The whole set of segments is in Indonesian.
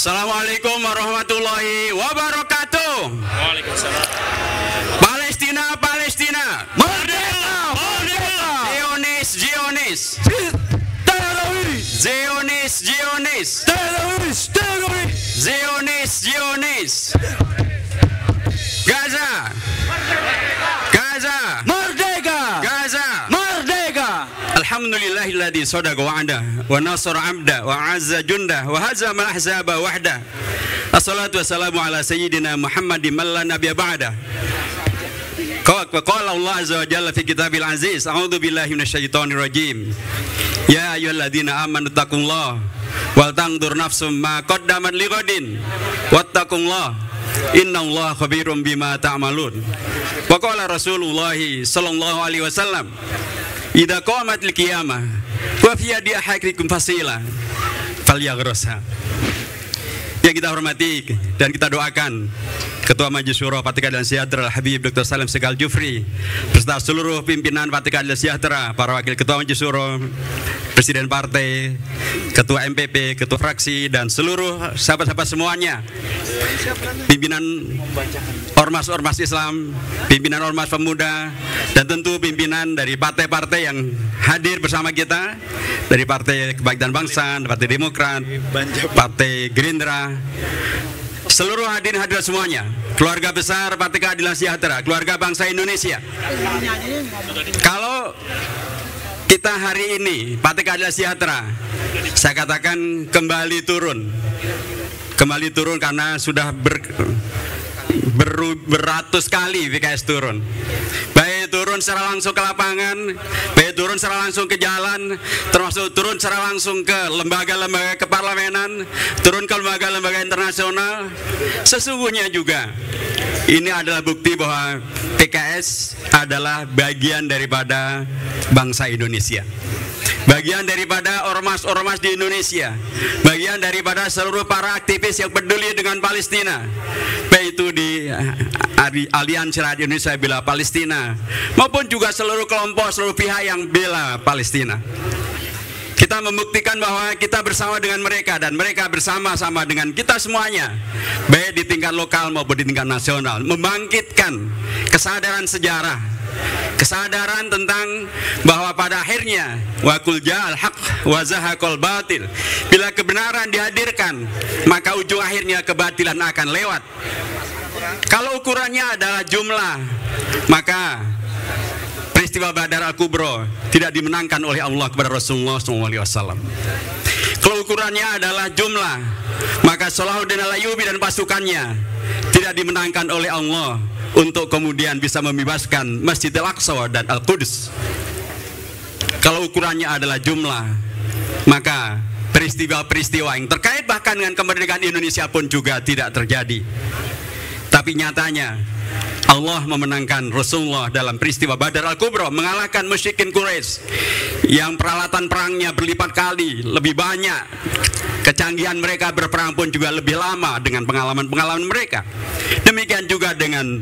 Assalamualaikum warahmatullahi wabarakatuh. Waalaikumsalam. Palestina, Palestina, Merdeka! Merdeka! Zionis, Zionis, Teroris! Zionis, Zionis, Teroris! Teroris! Zionis, Zionis. Gaza, Gaza, Merdeka! Gaza. Merdeka! Alhamdulillahilladzi sadaqa wa'ada wa nasara 'abda wa 'azza jundah wa hazama al-ahzaba wahda. Assalatu wassalamu ala sayyidina Muhammadin man la nabiyya ba'da. Qala Allah azza wa jalla fi kitabil aziz, a'udzu billahi minasyaitonir rajim. Ya ayyuhalladzina amanu taqullaha wal tanzur nafsum ma qaddamat lighadin wattaqullaha innallaha khabirum bima ta'malun. Wa qala Rasulullah sallallahu alaihi wasallam, idza qamatil qiyamah wa fi yadi ahadikum fasila falyaghraha. Yang kita hormati dan kita doakan Ketua Majelis Syuro Partai Keadilan Sejahtera Habib Dr. Salim Segaf Jufri beserta seluruh pimpinan Partai Keadilan Sejahtera, para wakil Ketua Majelis Syuro, Presiden Partai, Ketua MPP, Ketua Fraksi, dan seluruh sahabat-sahabat semuanya, pimpinan Ormas-Ormas Islam, pimpinan Ormas Pemuda, dan tentu pimpinan dari partai-partai yang hadir bersama kita, dari Partai Kebangkitan Bangsa, Partai Demokrat, Partai Gerindra, seluruh hadirin hadirat semuanya, keluarga besar Partai Keadilan Sejahtera, keluarga bangsa Indonesia. Kalau kita hari ini Partai Keadilan Sejahtera, saya katakan kembali turun karena sudah beratus kali PKS turun. Baik turun secara langsung ke lapangan, baik turun secara langsung ke jalan, termasuk turun secara langsung ke lembaga-lembaga keparlamenan, turun ke lembaga-lembaga internasional. Sesungguhnya juga ini adalah bukti bahwa PKS adalah bagian daripada bangsa Indonesia, bagian daripada ormas-ormas di Indonesia, bagian daripada seluruh para aktivis yang peduli dengan Palestina, baik itu di Aliansi Rakyat Indonesia Bela Palestina maupun juga seluruh kelompok, seluruh pihak yang bela Palestina. Kita membuktikan bahwa kita bersama dengan mereka dan mereka bersama-sama dengan kita semuanya, baik di tingkat lokal maupun di tingkat nasional, membangkitkan kesadaran sejarah, kesadaran tentang bahwa pada akhirnya waqul ja'al haq wa zahaqal batil, bila kebenaran dihadirkan maka ujung akhirnya kebatilan akan lewat. Kalau ukurannya adalah jumlah, maka peristiwa Badar Al-Kubra tidak dimenangkan oleh Allah kepada Rasulullah SAW. Kalau ukurannya adalah jumlah, maka Salahuddin Al-Ayyubi dan pasukannya tidak dimenangkan oleh Allah untuk kemudian bisa membebaskan Masjid Al-Aqsa dan Al-Quds. Kalau ukurannya adalah jumlah, maka peristiwa-peristiwa yang terkait bahkan dengan kemerdekaan Indonesia pun juga tidak terjadi. Tapi nyatanya Allah memenangkan Rasulullah dalam peristiwa Badar Al-Kubra, mengalahkan musyrikin Quraisy yang peralatan perangnya berlipat kali lebih banyak, kecanggihan mereka berperang pun juga lebih lama dengan pengalaman-pengalaman mereka. Demikian juga dengan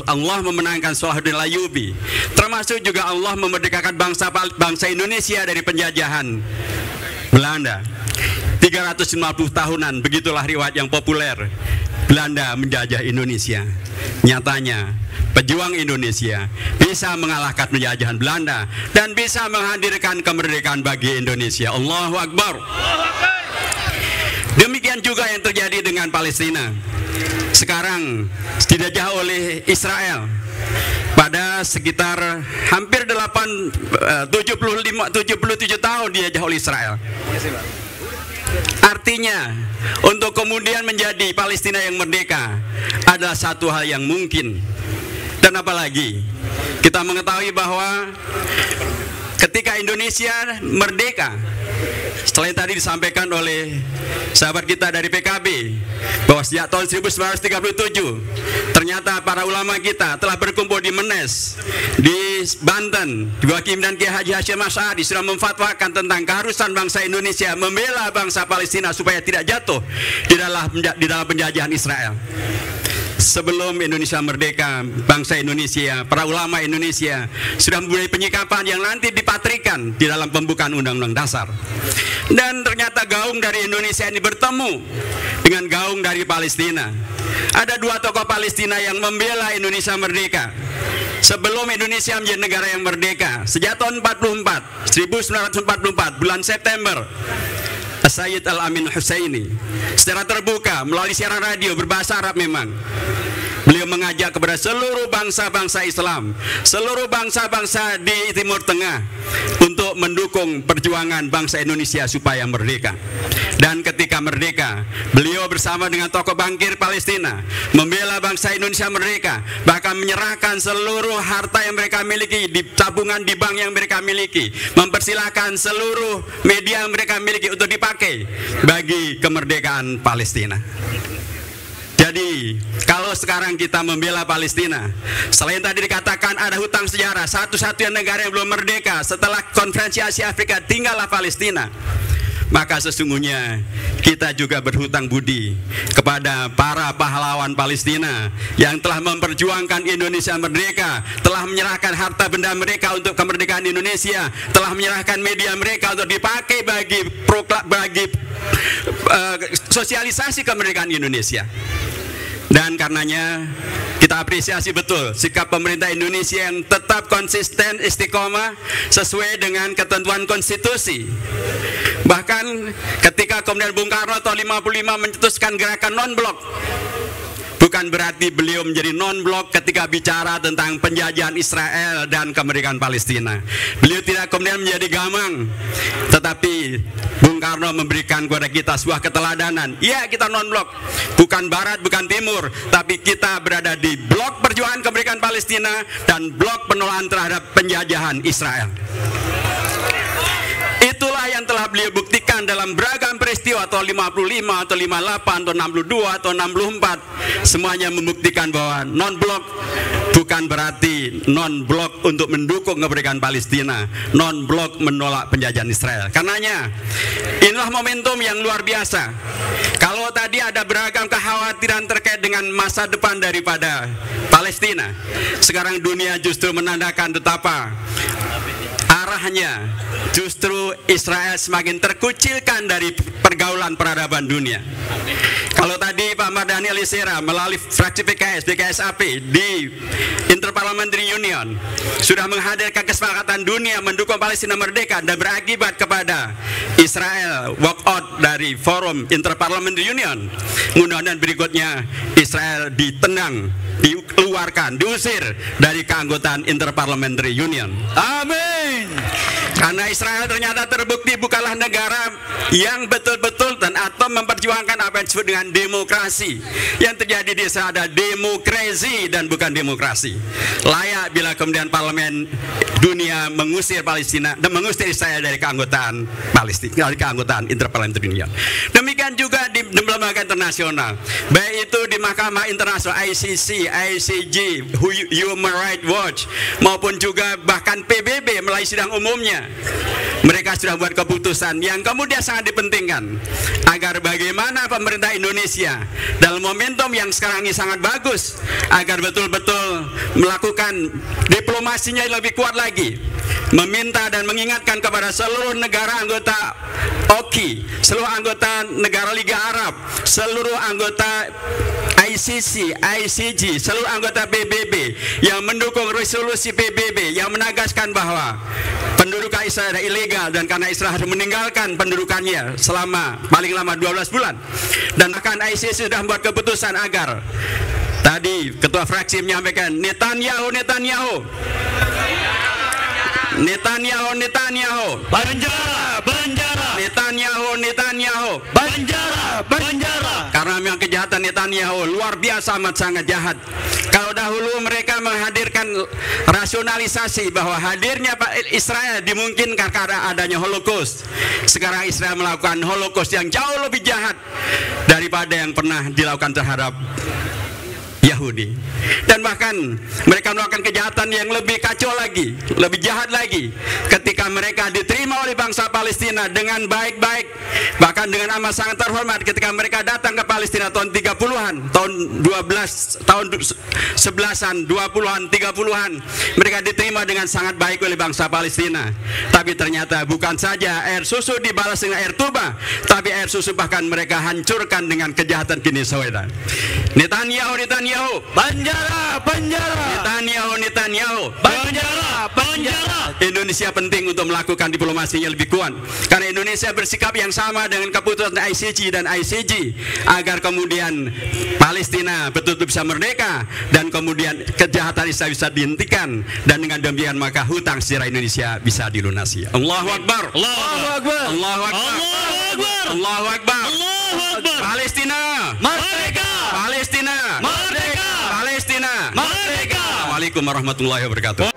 Allah memenangkan Salahuddin Al-Ayyubi, termasuk juga Allah memerdekakan bangsa Indonesia dari penjajahan Belanda. 350 tahunan, begitulah riwayat yang populer, Belanda menjajah Indonesia. Nyatanya pejuang Indonesia bisa mengalahkan penjajahan Belanda dan bisa menghadirkan kemerdekaan bagi Indonesia. Allahu Akbar. Demikian juga yang terjadi dengan Palestina. Sekarang dijajah oleh Israel. Pada sekitar hampir 77 tahun dijajah oleh Israel. Artinya untuk kemudian menjadi Palestina yang merdeka adalah satu hal yang mungkin. Dan apalagi kita mengetahui bahwa ketika Indonesia merdeka, setelah yang tadi disampaikan oleh sahabat kita dari PKB, bahwa sejak tahun 1937 ternyata para ulama kita telah berkumpul di Menes, di Banten, di bawah pimpinan Kiai Haji Hasyim Asy'ari, sudah memfatwakan tentang keharusan bangsa Indonesia membela bangsa Palestina supaya tidak jatuh di dalam penjajahan Israel. sebelum Indonesia merdeka, bangsa Indonesia, para ulama Indonesia sudah mempunyai penyikapan yang nanti dipatrikan di dalam pembukaan Undang-Undang Dasar. Dan ternyata gaung dari Indonesia ini bertemu dengan gaung dari Palestina. Ada dua tokoh Palestina yang membela Indonesia merdeka sebelum Indonesia menjadi negara yang merdeka. Sejak tahun 1944, bulan September, Sayyid Al-Amin Husseini secara terbuka melalui siaran radio berbahasa Arab memang, beliau mengajak kepada seluruh bangsa-bangsa Islam, seluruh bangsa-bangsa di Timur Tengah untuk mendukung perjuangan bangsa Indonesia supaya merdeka. Dan ketika merdeka, beliau bersama dengan tokoh bangkir Palestina membela bangsa Indonesia merdeka, bahkan menyerahkan seluruh harta yang mereka miliki di tabungan di bank yang mereka miliki, mempersilahkan seluruh media yang mereka miliki untuk dipakai bagi kemerdekaan Palestina. Jadi, kalau sekarang kita membela Palestina, selain tadi dikatakan ada hutang sejarah, satu-satunya negara yang belum merdeka setelah Konferensi Asia Afrika tinggallah Palestina, maka sesungguhnya kita juga berhutang budi kepada para pahlawan Palestina yang telah memperjuangkan Indonesia merdeka, telah menyerahkan harta benda mereka untuk kemerdekaan Indonesia, telah menyerahkan media mereka untuk dipakai bagi sosialisasi kemerdekaan Indonesia. Dan karenanya kita apresiasi betul sikap pemerintah Indonesia yang tetap konsisten istiqomah sesuai dengan ketentuan konstitusi. Bahkan ketika kemudian Bung Karno tahun 55 mencetuskan gerakan non-blok, bukan berarti beliau menjadi non-blok ketika bicara tentang penjajahan Israel dan kemerdekaan Palestina. Beliau tidak kemudian menjadi gamang, tetapi Bung Karno memberikan kepada kita sebuah keteladanan. Ya, kita non-blok, bukan barat, bukan timur, tapi kita berada di blok perjuangan kemerdekaan Palestina dan blok penolakan terhadap penjajahan Israel. Itulah yang telah beliau buktikan dalam beragam peristiwa tahun 55 atau 58 atau 62 atau 64. Semuanya membuktikan bahwa non-blok bukan berarti non-blok untuk mendukung kemerdekaan Palestina, non-blok menolak penjajahan Israel. Karenanya inilah momentum yang luar biasa. Kalau tadi ada beragam kekhawatiran terkait dengan masa depan daripada Palestina, sekarang dunia justru menandakan betapa arahnya justru Israel semakin terkucilkan dari pergaulan peradaban dunia. Kalau tadi Pak Mardhani Alisera melalui fraksi PKS, BKSAP di Interparliamentary Union sudah menghadirkan kesepakatan dunia mendukung Palestina merdeka dan berakibat kepada Israel walk out dari forum Interparliamentary Union. Mudah-mudahan berikutnya Israel ditendang, dikeluarkan, diusir dari keanggotaan Interparliamentary Union. Amin. Karena Israel ternyata terbukti bukanlah negara yang betul-betul dan atau memperjuangkan apa yang disebut dengan demokrasi. Yang terjadi di Israel ada demokrasi dan bukan demokrasi. Layak bila kemudian parlemen dunia mengusir Palestina dan mengusir Israel dari keanggotaan Palestina, dari keanggotaan Interparliamentary Union. Demikian juga di lembaga internasional, baik itu di Mahkamah Internasional ICC, ICJ, Human Rights Watch, maupun juga bahkan PBB melalui sidang umumnya. Mereka sudah buat keputusan yang kemudian sangat dipentingkan agar bagaimana pemerintah Indonesia dalam momentum yang sekarang ini sangat bagus, agar betul-betul melakukan diplomasinya lebih kuat lagi, meminta dan mengingatkan kepada seluruh negara anggota OKI, seluruh anggota negara Liga Arab, seluruh anggota ICC, ICJ, seluruh anggota PBB yang mendukung resolusi PBB yang menegaskan bahwa pendudukan Israel ilegal dan karena Israel harus meninggalkan pendudukannya selama paling lama 12 bulan. Dan bahkan ICC sudah membuat keputusan agar tadi ketua fraksi menyampaikan Netanyahu Penjara, penjara. Netanyahu Penjara. karena memang kejahatan Netanyahu luar biasa, amat sangat jahat. Kalau dahulu mereka menghadirkan rasionalisasi bahwa hadirnya Israel dimungkinkan karena adanya Holocaust, sekarang Israel melakukan Holocaust yang jauh lebih jahat daripada yang pernah dilakukan terhadap Yahudi. Dan bahkan mereka melakukan kejahatan yang lebih kacau lagi, lebih jahat lagi ketika mereka mereka diterima oleh bangsa Palestina dengan baik-baik, bahkan dengan amat sangat terhormat ketika mereka datang ke Palestina tahun 30-an, tahun 11-an, 20-an, 30-an, mereka diterima dengan sangat baik oleh bangsa Palestina. Tapi ternyata bukan saja air susu dibalas dengan air tuba, tapi air susu bahkan mereka hancurkan dengan kejahatan kini saudara. Netanyahu, Penjara, penjara. Netanyahu. Penjara, penjara. Indonesia penting untuk melakukan diplomasinya lebih kuat, karena Indonesia bersikap yang sama dengan keputusan ICJ dan ICJ agar kemudian Palestina betul-betul bisa merdeka dan kemudian kejahatan Israel bisa dihentikan, dan dengan demikian maka hutang sejarah Indonesia bisa dilunasi. Allahu Akbar. Allahu Akbar. Allahu Akbar. Allahu Akbar. Allahu Akbar. Allahu Akbar. Palestina Merdeka. Palestina Merdeka. Palestina. Merdeka. Assalamualaikum warahmatullahi wabarakatuh.